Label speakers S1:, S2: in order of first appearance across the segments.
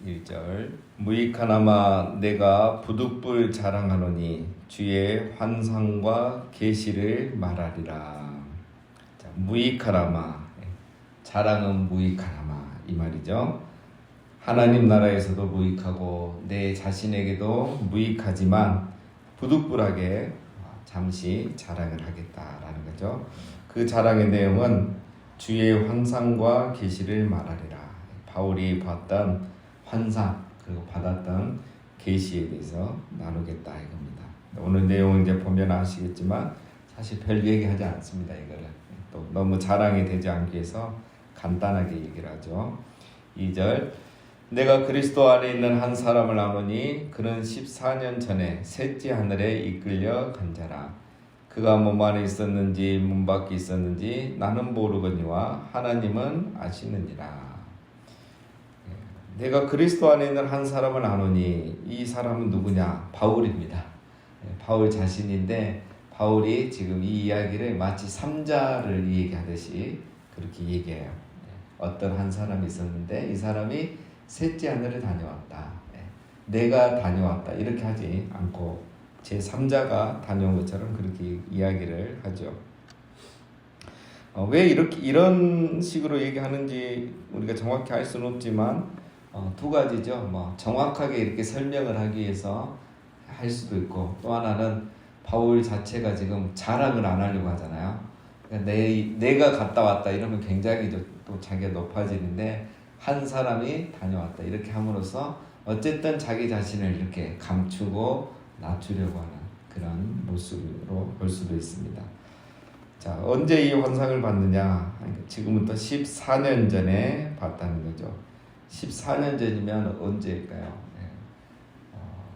S1: 1절 무익하나마 내가 부득불 자랑하노니 주의 환상과 계시를 말하리라. 자, 무익하나마, 자랑은 무익하나마 이 말이죠. 하나님 나라에서도 무익하고 내 자신에게도 무익하지만 부득불하게 잠시 자랑을 하겠다라는 거죠. 그 자랑의 내용은 주의 환상과 계시를 말하리라. 바울이 봤던 환상 그리고 받았던 계시에 대해서 나누겠다 이겁니다. 오늘 내용은 이제 보면 아시겠지만 사실 별 얘기하지 않습니다. 이거를 또 너무 자랑이 되지 않기 위해서 간단하게 얘기를 하죠. 2절 내가 그리스도 안에 있는 한 사람을 아노니 그는 14년 전에 셋째 하늘에 이끌려 간 자라. 그가 몸 안에 있었는지 문 밖에 있었는지 나는 모르거니와 하나님은 아시느니라. 내가 그리스도 안에 있는 한 사람을 아노니 이 사람은 누구냐? 바울입니다. 바울 자신인데 바울이 지금 이 이야기를 마치 삼자를 얘기하듯이 그렇게 얘기해요. 어떤 한 사람이 있었는데 이 사람이 셋째 하늘에 다녀왔다. 내가 다녀왔다. 이렇게 하지 않고 제3자가 다녀온 것처럼 그렇게 이야기를 하죠. 왜 이런 식으로 얘기하는지 우리가 정확히 알 수는 없지만 두 가지죠. 정확하게 이렇게 설명을 하기 위해서 할 수도 있고 또 하나는 바울 자체가 지금 자랑을 안 하려고 하잖아요. 그러니까 내가 갔다 왔다 이러면 굉장히 또 자기가 높아지는데 한 사람이 다녀왔다 이렇게 함으로써 어쨌든 자기 자신을 이렇게 감추고 낮추려고 하는 그런 모습으로 볼 수도 있습니다. 자, 언제 이 환상을 봤느냐? 지금부터 14년 전에 봤다는 거죠. 14년 전이면 언제일까요?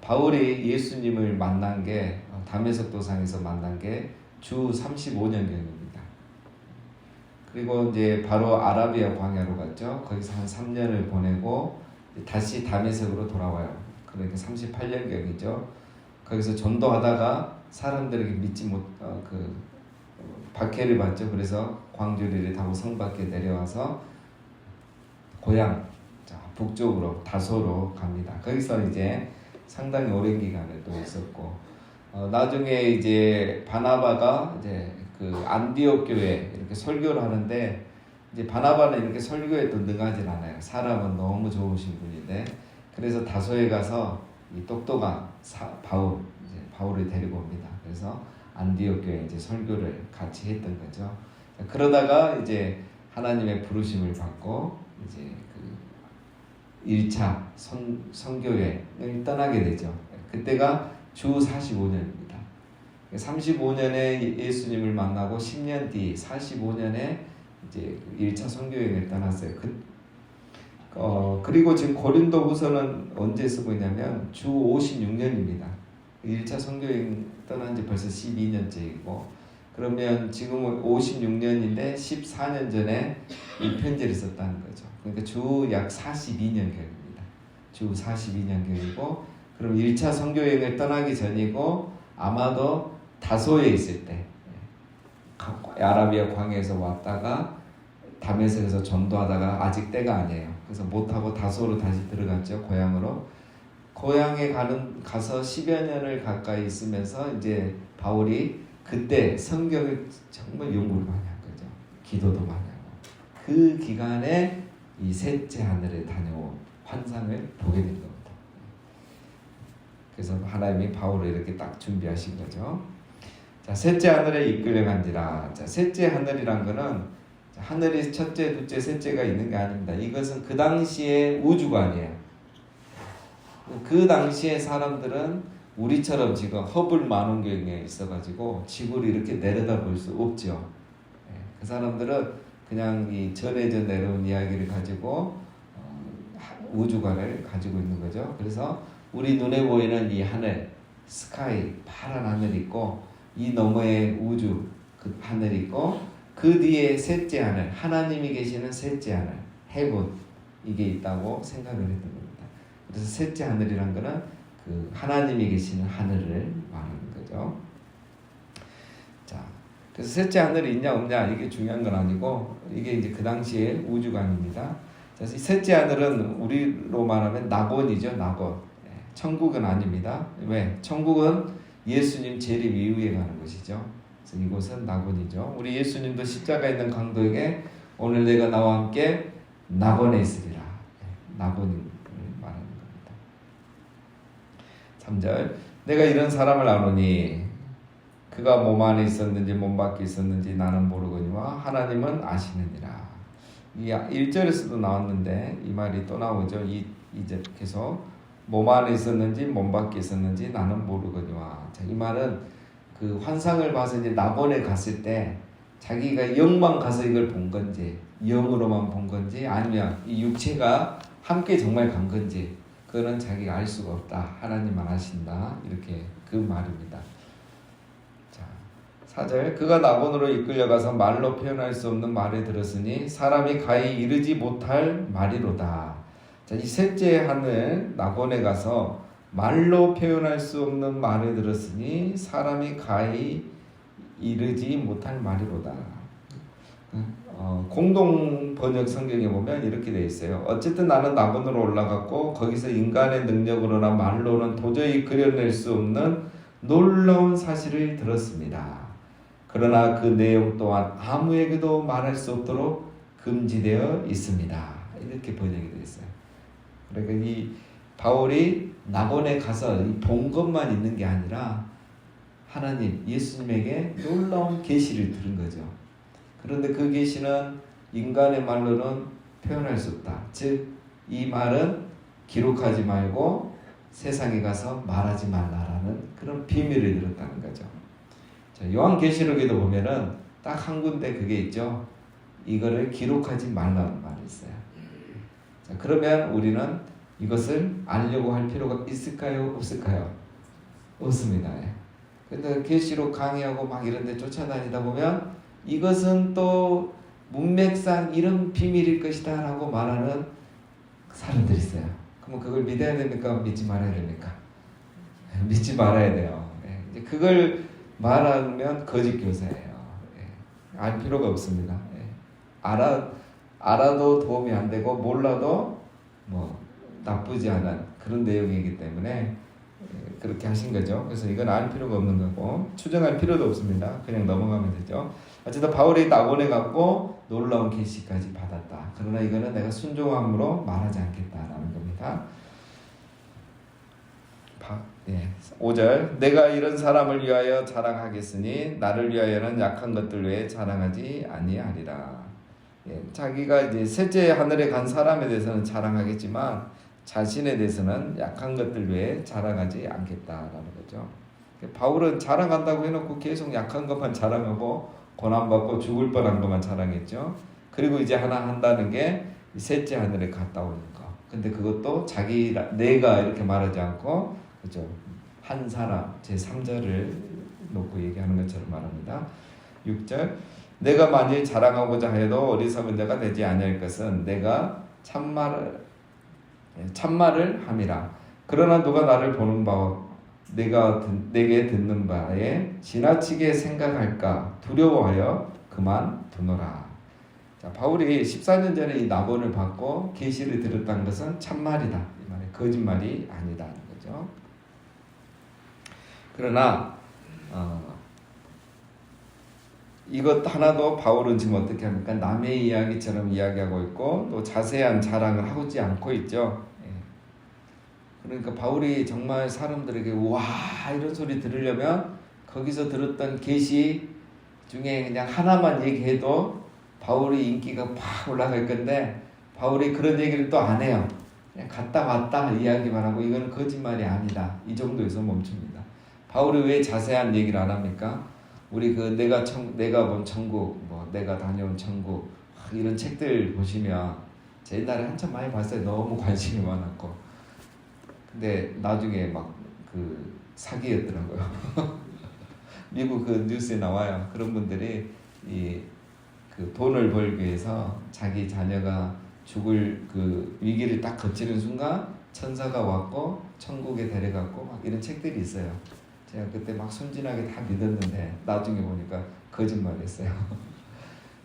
S1: 바울이 예수님을 만난 게 다메섹 도상에서 만난 게 주 35년경입니다. 그리고 이제 바로 아라비아 광야로 갔죠. 거기서 한 3년을 보내고 다시 다메섹으로 돌아와요. 그러니까 38년경이죠. 거기서 전도하다가 사람들에게 믿지 못 박해를 받죠. 그래서 광주리를 타고 성 밖에 내려와서 고향 북쪽으로 다소로 갑니다. 거기서 이제 상당히 오랜 기간을 또 있었고 나중에 이제 바나바가 이제 그 안디옥 교회 이렇게 설교를 하는데 이제 바나바는 이렇게 설교에 또 능하진 않아요. 사람은 너무 좋으신 분인데 그래서 다소에 가서 이 똑똑한 바울을 데리고 옵니다. 그래서 안디옥 교회 이제 설교를 같이 했던 거죠. 그러다가 이제 하나님의 부르심을 받고 이제 그 1차 선교회를 떠나게 되죠. 그때가 주 45년입니다. 35년에 예수님을 만나고 10년 뒤 45년에 이제 1차 선교회를 떠났어요. 그리고 지금 고린도후서는 언제 쓰고 있냐면 주 56년입니다. 1차 선교회 떠난 지 벌써 12년째이고 그러면 지금은 56년인데 14년 전에 이 편지를 썼다는 거죠. 그러니까 주 약 42년경입니다. 주 42년경이고 그럼 1차 선교여행을 떠나기 전이고 아마도 다소에 있을 때 아라비아 광야에서 왔다가 다메섹에서 전도하다가 아직 때가 아니에요. 그래서 못하고 다소로 다시 들어갔죠. 고향으로. 고향에 가서 10여 년을 가까이 있으면서 이제 바울이 그때 성경을 정말 연구를 많이 한 거죠. 기도도 많이 하고 그 기간에 이 셋째 하늘에 다녀온 환상을 보게 된 겁니다. 그래서 하나님이 바울을 이렇게 딱 준비하신 거죠. 자, 셋째 하늘에 이끌려간지라. 자, 셋째 하늘이란 거는 하늘이 첫째, 둘째, 셋째가 있는 게 아닙니다. 이것은 그 당시의 우주관이에요. 그 당시의 사람들은 우리처럼 지금 허블 망원경에 있어가지고 지구를 이렇게 내려다볼 수 없죠. 그 사람들은 그냥 이 전해져 내려온 이야기를 가지고 우주관을 가지고 있는 거죠. 그래서 우리 눈에 보이는 이 하늘, 스카이, 파란 하늘 있고 이 너머에 우주, 그 하늘 있고 그 뒤에 셋째 하늘, 하나님이 계시는 셋째 하늘, 헤븐 이게 있다고 생각을 했던 겁니다. 그래서 셋째 하늘이란 거는 그 하나님이 계시는 하늘을 말하는 거죠. 자, 그래서 셋째 하늘이 있냐 없냐 이게 중요한 건 아니고 이게 이제 그 당시의 우주관입니다. 이 셋째 하늘은 우리로 말하면 낙원이죠, 낙원. 천국은 아닙니다. 왜? 천국은 예수님 재림 이후에 가는 것이죠. 그래서 이곳은 낙원이죠. 우리 예수님도 십자가에 있는 강도에게 오늘 내가 나와 함께 낙원에 있으리라. 낙원을 말하는 겁니다. 3절 내가 이런 사람을 아노니 그가 몸 안에 있었는지 몸 밖에 있었는지 나는 모르거니와 하나님은 아시느니라. 이 1절에서도 나왔는데 이 말이 또 나오죠. 이제 계속 몸 안에 있었는지 몸 밖에 있었는지 나는 모르거니와. 자, 이 말은 그 환상을 봐서 이제 낙원에 갔을 때 자기가 영만 가서 이걸 본 건지 영으로만 본 건지 아니면 이 육체가 함께 정말 간 건지 그거는 자기가 알 수가 없다. 하나님만 아신다. 이렇게 그 말입니다. 자, 4절 그가 낙원으로 이끌려가서 말로 표현할 수 없는 말을 들었으니 사람이 가히 이르지 못할 말이로다. 자, 이 셋째 하늘 낙원에 가서 말로 표현할 수 없는 말을 들었으니 사람이 가히 이르지 못할 말이로다. 공동 번역 성경에 보면 이렇게 되어 있어요. 어쨌든 나는 낙원으로 올라갔고 거기서 인간의 능력으로나 말로는 도저히 그려낼 수 없는 놀라운 사실을 들었습니다. 그러나 그 내용 또한 아무에게도 말할 수 없도록 금지되어 있습니다. 이렇게 번역이 되어 있어요. 그러니까 이 바울이 낙원에 가서 본 것만 있는 게 아니라 하나님, 예수님에게 놀라운 계시를 들은 거죠. 그런데 그 계시는 인간의 말로는 표현할 수 없다. 즉, 이 말은 기록하지 말고 세상에 가서 말하지 말라라는 그런 비밀을 들었다는 거죠. 자, 요한계시록에도 보면은 딱 한 군데 그게 있죠. 이거를 기록하지 말라는 말이 있어요. 자, 그러면 우리는 이것을 알려고 할 필요가 있을까요? 없을까요? 없습니다. 근데 계시록 강의하고 막 이런 데 쫓아다니다 보면 이것은 또 문맥상 이런 비밀일 것이다 라고 말하는 사람들이 있어요. 그럼 그걸 믿어야 됩니까? 믿지 말아야 됩니까? 믿지 말아야 돼요. 이제 그걸 말하면 거짓 교사예요. 알 필요가 없습니다. 알아도 도움이 안 되고 몰라도 뭐 나쁘지 않은 그런 내용이기 때문에 그렇게 하신 거죠. 그래서 이건 알 필요가 없는 거고 추정할 필요도 없습니다. 그냥 넘어가면 되죠. 어쨌든 바울이 낙원에 갔고 놀라운 계시까지 받았다. 그러나 이거는 내가 순종함으로 말하지 않겠다라는 겁니다. 5절 내가 이런 사람을 위하여 자랑하겠으니 나를 위하여는 약한 것들 외에 자랑하지 아니하리라. 자기가 이제 셋째 하늘에 간 사람에 대해서는 자랑하겠지만 자신에 대해서는 약한 것들 외에 자랑하지 않겠다라는 거죠. 바울은 자랑한다고 해놓고 계속 약한 것만 자랑하고 고난받고 죽을 뻔한 것만 자랑했죠. 그리고 이제 하나 한다는 게 셋째 하늘에 갔다 오는 거. 근데 그것도 내가 이렇게 말하지 않고 그죠? 한 사람 제3자를 놓고 얘기하는 것처럼 말합니다. 6절 내가 만일 자랑하고자 해도 어리석은 자가 되지 아니할 것은 내가 참말을 함이라. 그러나 누가 나를 보는 바와 내게 듣는 바에 지나치게 생각할까 두려워하여 그만두노라. 자, 바울이 14년 전에 이 낙원을 받고 계시를 들었다는 것은 참말이다. 이 말에 거짓말이 아니다는 거죠. 그러나 이것 하나도 바울은 지금 어떻게 합니까? 남의 이야기처럼 이야기하고 있고 또 자세한 자랑을 하지 않고 있죠. 그러니까 바울이 정말 사람들에게 와 이런 소리 들으려면 거기서 들었던 계시 중에 그냥 하나만 얘기해도 바울이 인기가 팍 올라갈 건데 바울이 그런 얘기를 또 안 해요. 그냥 갔다 왔다 이야기만 하고 이거는 거짓말이 아니다. 이 정도에서 멈춥니다. 바울이 왜 자세한 얘기를 안 합니까? 우리 내가 본 천국, 내가 다녀온 천국 이런 책들 보시면 제 옛날에 한참 많이 봤어요. 너무 관심이 많았고. 근데 나중에 막 그 사기였더라고요. 미국 그 뉴스에 나와요. 그런 분들이 그 돈을 벌기 위해서 자기 자녀가 죽을 그 위기를 딱 거치는 순간 천사가 왔고 천국에 데려갔고 막 이런 책들이 있어요. 제가 그때 막 순진하게 다 믿었는데 나중에 보니까 거짓말했어요.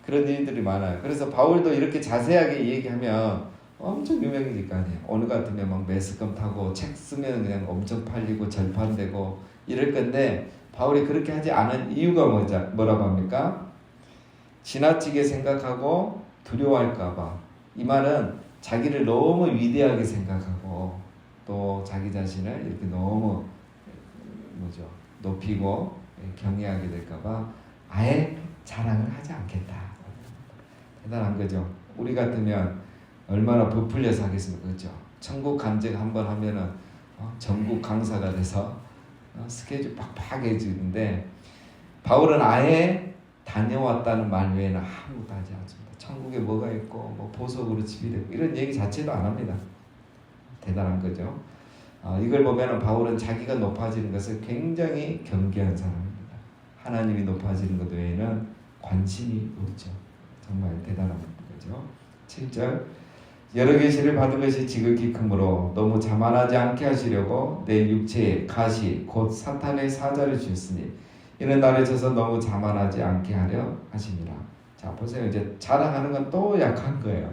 S1: 그런 일들이 많아요. 그래서 바울도 이렇게 자세하게 얘기하면 엄청 유명해질 거 아니에요. 오늘 같으면 막 매스컴 타고 책 쓰면 그냥 엄청 팔리고 절판되고 이럴 건데 바울이 그렇게 하지 않은 이유가 뭐라고 합니까? 지나치게 생각하고 두려워할까봐. 이 말은 자기를 너무 위대하게 생각하고 또 자기 자신을 이렇게 너무 높이고 경외하게 될까봐 아예 자랑을 하지 않겠다. 대단한 거죠. 우리 같으면 얼마나 부풀려서 하겠습니까? 그렇죠? 천국 간증 한번 하면은 전국 강사가 돼서 스케줄 빡빡해지는데 바울은 아예 다녀왔다는 말 외에는 아무것도 하지 않습니다. 천국에 뭐가 있고 뭐 보석으로 집이 되고 이런 얘기 자체도 안 합니다. 대단한 거죠. 이걸 보면은 바울은 자기가 높아지는 것을 굉장히 경계한 사람입니다. 하나님이 높아지는 것 외에는 관심이 없죠. 정말 대단한 거죠. 7절 여러 계시를 받은 것이 지극히 크므로 너무 자만하지 않게 하시려고 내 육체에 가시 곧 사탄의 사자를 주셨으니 이는 나를 쳐서 너무 자만하지 않게 하려 하심이라. 자 보세요. 이제 자랑하는 건 또 약한 거예요.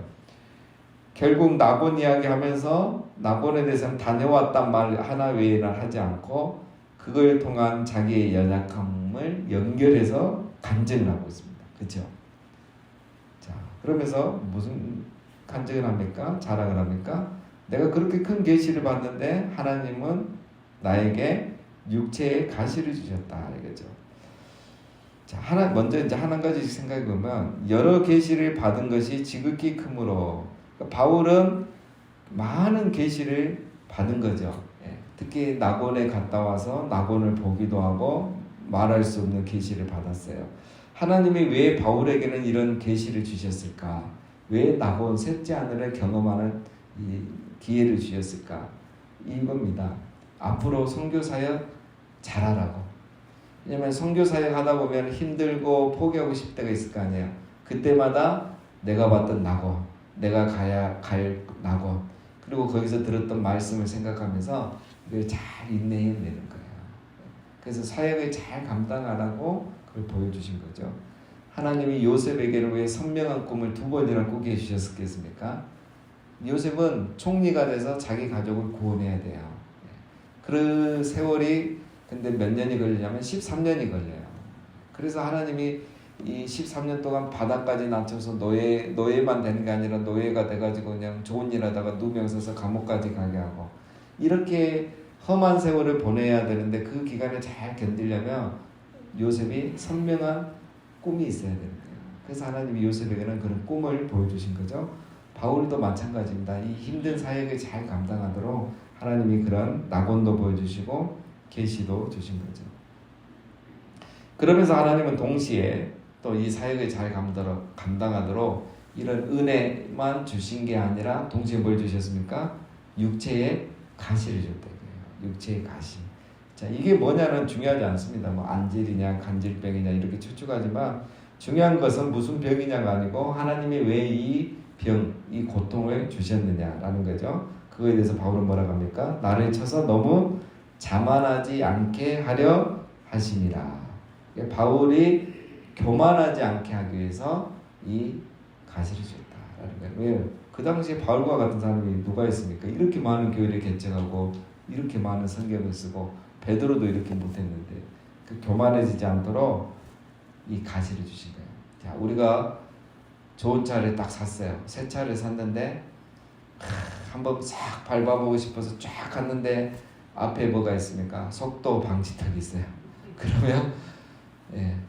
S1: 결국 나곤 이야기 하면서 나곤에 대해서는 다녀왔단 말 하나 외에는 하지 않고 그걸 통한 자기의 연약함을 연결해서 간증을 하고 있습니다. 그렇죠? 자 그러면서 무슨 간증을 합니까? 자랑을 합니까? 내가 그렇게 큰 계시를 받는데 하나님은 나에게 육체의 가시를 주셨다 이거죠. 자 먼저 이제 한 가지씩 생각해 보면 여러 계시를 받은 것이 지극히 크므로 그러니까 바울은 많은 계시를 받은 거죠. 특히 나곤에 갔다 와서 나곤을 보기도 하고 말할 수 없는 계시를 받았어요. 하나님이 왜 바울에게는 이런 계시를 주셨을까? 왜 나곤 셋째 하늘을 경험하는 이 기회를 주셨을까? 이겁니다. 앞으로 선교 사역 잘하라고. 왜냐면 선교 사역 하다 보면 힘들고 포기하고 싶을 때가 있을 거 아니에요. 그때마다 내가 봤던 나곤, 내가 갈 나곤, 그리고 거기서 들었던 말씀을 생각하면서 이걸 잘 인내해내는 거예요. 그래서 사역을 잘 감당하라고 그걸 보여주신 거죠. 하나님이 요셉에게는 왜 선명한 꿈을 2번이나 꾸게 해주셨겠습니까? 요셉은 총리가 돼서 자기 가족을 구원해야 돼요. 그 세월이 근데 몇 년이 걸리냐면 13년이 걸려요. 그래서 하나님이 이 13년 동안 바닥까지 낮춰서 노예만 되는 게 아니라 노예가 돼가지고 그냥 좋은 일 하다가 누명 써서 감옥까지 가게 하고 이렇게 험한 세월을 보내야 되는데 그 기간을 잘 견디려면 요셉이 선명한 꿈이 있어야 되는 거예요. 그래서 하나님이 요셉에게는 그런 꿈을 보여주신 거죠. 바울도 마찬가지입니다. 이 힘든 사역을 잘 감당하도록 하나님이 그런 낙원도 보여주시고 계시도 주신 거죠. 그러면서 하나님은 동시에 또 이 사역을 잘 감당하도록 이런 은혜만 주신 게 아니라 동시에 뭘 주셨습니까? 육체의 가시를 줬다고요. 육체의 가시. 자, 이게 뭐냐는 중요하지 않습니다. 뭐 안질이냐 간질병이냐 이렇게 추측하지만 중요한 것은 무슨 병이냐가 아니고 하나님이 왜 이 병, 이 고통을 주셨느냐라는 거죠. 그거에 대해서 바울은 뭐라고 합니까? 나를 쳐서 너무 자만하지 않게 하려 하심이라. 바울이 교만하지 않게 하기 위해서 이 가시를 줬다라는 거예요. 왜? 그 당시에 바울과 같은 사람이 누가 있습니까? 이렇게 많은 교회를 개척하고 이렇게 많은 성경을 쓰고 베드로도 이렇게 못했는데 그 교만해지지 않도록 이 가시를 주신 거예요. 자, 우리가 좋은 차를 딱 샀어요. 새 차를 샀는데 한번 싹 밟아보고 싶어서 쫙 갔는데 앞에 뭐가 있습니까? 속도 방지턱이 있어요. 그러면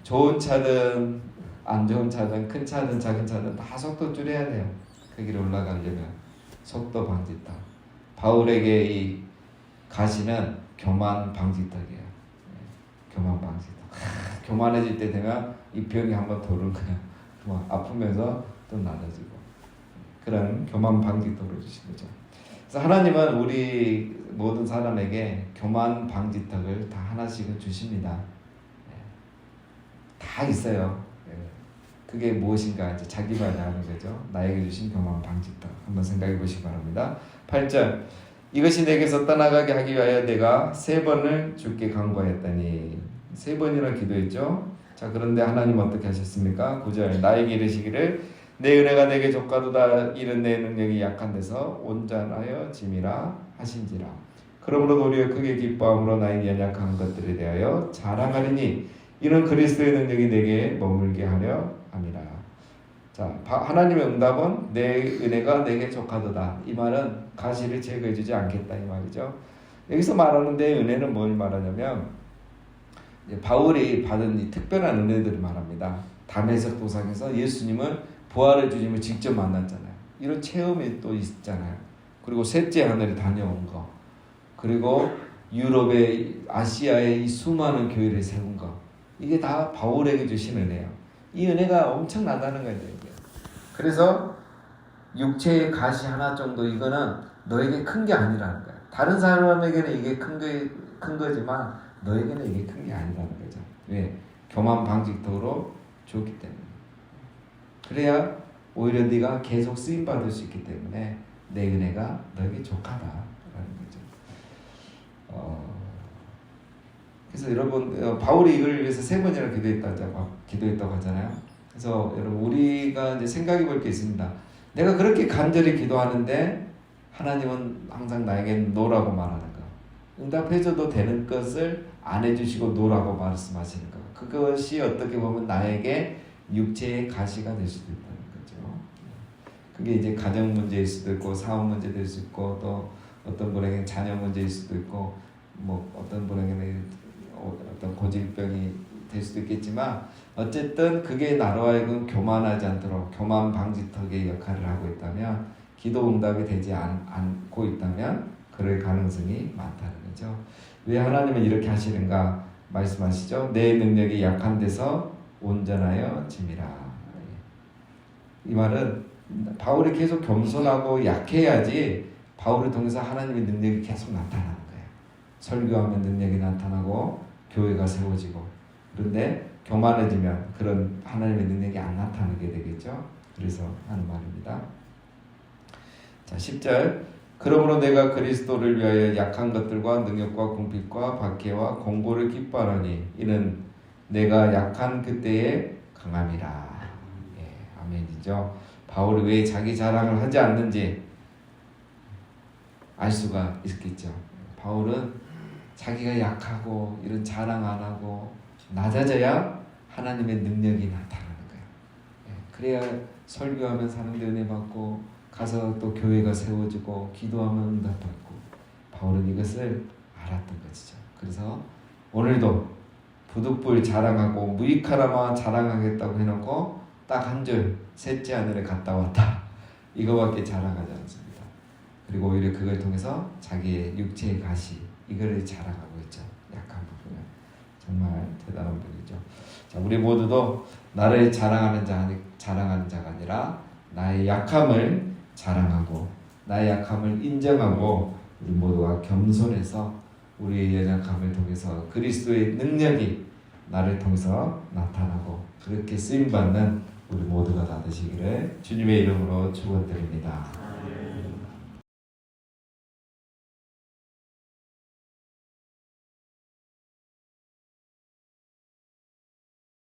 S1: 좋은 차든 안 좋은 차든 큰 차든 작은 차든 다 속도 줄여야 돼요. 그 길을 올라가려면 속도 방지턱. 바울에게 이 가시는 교만 방지턱이에요. 교만 방지턱. 교만해질 때 되면 이 병이 한번 도는 거야. 아프면서 또 나아지고 그런 교만 방지턱을 주신 거죠. 그래서 하나님은 우리 모든 사람에게 교만 방지턱을 다 하나씩은 주십니다. 다 있어요. 그게 무엇인가 이제 자기만이 아는 거죠. 나에게 주신 교만 방지턱 한번 생각해 보시기 바랍니다. 8절 이것이 내게서 떠나가게 하기 위하여 내가 3번을 주께 간구하였더니 3번이나 기도했죠. 자 그런데 하나님 어떻게 하셨습니까? 9절 나에게 이르시기를 내 은혜가 내게 족하도다. 이는 내 능력이 약한 데서 온전하여 짐이라 하신지라. 그러므로 도리어 크게 기뻐함으로 나의 연약한 것들에 대하여 자랑하리니 이는 그리스도의 능력이 내게 머물게 하려 함이라. 자, 하나님의 응답은 내 은혜가 내게 족하도다. 이 말은 가시를 제거해주지 않겠다 이 말이죠. 여기서 말하는 내 은혜는 뭘 말하냐면 바울이 받은 이 특별한 은혜들을 말합니다. 다메섹 도상에서 예수님을 부활의 주님을 직접 만났잖아요. 이런 체험이 또 있잖아요. 그리고 셋째 하늘에 다녀온 거, 그리고 유럽의 아시아의 이 수많은 교회를 세운 거, 이게 다 바울에게 주신 은혜예요. 이 은혜가 엄청나다는 거예요. 그래서 육체의 가시 하나 정도 이거는 너에게 큰 게 아니라는 거예요. 다른 사람에게는 이게 큰 거지만 너에게는 이게 큰 게 아니라는 거죠. 왜? 교만 방직도로 줬기 때문에. 그래야 오히려 네가 계속 쓰임 받을 수 있기 때문에 내 은혜가 너에게 족하다라는 거죠. 그래서 여러분 바울이 이걸 위해서 3번이나 기도했다고 하잖아요. 그래서 여러분 우리가 이제 생각해 볼 게 있습니다. 내가 그렇게 간절히 기도하는데 하나님은 항상 나에게 노라고 말하는 거, 응답해줘도 되는 것을 안 해주시고 노라고 말씀하시는 거, 그것이 어떻게 보면 나에게 육체의 가시가 될 수도 있다는 거죠. 그게 이제 가정 문제일 수도 있고 사업 문제 될 수 있고 또 어떤 분에게는 자녀 문제일 수도 있고 뭐 어떤 분에게는 어떤 고질병이 될 수도 있겠지만 어쨌든 그게 나로 하여금 교만하지 않도록 교만 방지턱의 역할을 하고 있다면, 기도 응답이 되지 않고 있다면 그럴 가능성이 많다는 거죠. 왜 하나님은 이렇게 하시는가 말씀하시죠. 내 능력이 약한 데서 온전하여 짐이라. 이 말은 바울이 계속 겸손하고 약해야지 바울을 통해서 하나님의 능력이 계속 나타나는 거예요. 설교하면 능력이 나타나고 교회가 세워지고, 그런데 교만해지면 그런 하나님의 능력이 안 나타나게 되겠죠. 그래서 하는 말입니다. 자, 10절. 그러므로 내가 그리스도를 위하여 약한 것들과 능력과 궁핍과 박해와 공고를 기뻐하노니 이는 내가 약한 그때에 강함이라. 예, 아멘이죠. 바울이 왜 자기 자랑을 하지 않는지 알 수가 있겠죠. 바울은 자기가 약하고 이런 자랑 안 하고 낮아져야 하나님의 능력이 나타나는 거예요. 예, 그래야 설교하면 사람들 은혜 받고 가서 또 교회가 세워지고 기도하면 응답받고, 바울은 이것을 알았던 것이죠. 그래서 오늘도 부득불 자랑하고 무익하나마 자랑하겠다고 해놓고 딱 한 줄 셋째 하늘에 갔다 왔다, 이거밖에 자랑하지 않습니다. 그리고 오히려 그걸 통해서 자기의 육체의 가시 이거를 자랑하고 있죠. 약한 부분을. 정말 대단한 분이죠. 자, 우리 모두도 나를 자랑하는 자가 아니라 나의 약함을 자랑하고 나의 약함을 인정하고 우리 모두가 겸손해서 우리의 연약함을 통해서 그리스도의 능력이 나를 통해서 나타나고 그렇게 쓰임받는 우리 모두가 다 되시기를 주님의 이름으로 축원드립니다.